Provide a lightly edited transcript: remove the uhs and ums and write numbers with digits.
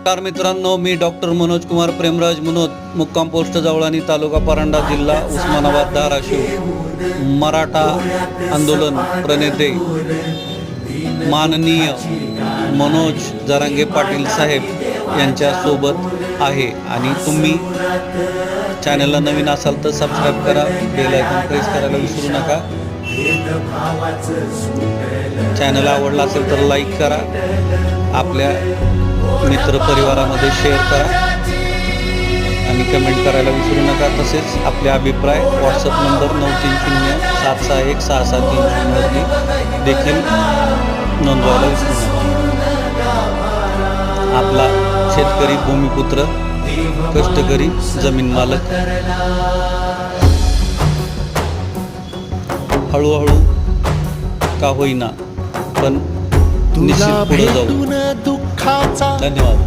नमस्कार मित्रांनो, मी डॉक्टर मनोज कुमार प्रेमराज मनोज, मुक्काम पोस्ट जवळानी, तालुका परांडा, जिल्हा उस्मानाबाद, धाराशिव. मराठा आंदोलन प्रणेते माननीय मनोज जरांगे पाटील साहेब यांच्या सोबत आहे. आणि तुम्ही चॅनलला नवीन असाल तर सबस्क्राईब करा, बेल आयकॉन प्रेस करायला विसरू नका. चॅनल आवडला असेल तर लाईक करा, आपल्या मित्रपरिवारामध्ये शेअर करा आणि कमेंट करायला विसरू नका. तसेच आपले अभिप्राय व्हॉट्सअप नंबर 9307616630 वरती देखील नोंदवायला विसरू नका. आपला शेतकरी, भूमिपुत्र, कष्टकरी, जमीन मालक हळूहळू का होईना पण निश्चित पुढे जाऊ. धन्यवाद.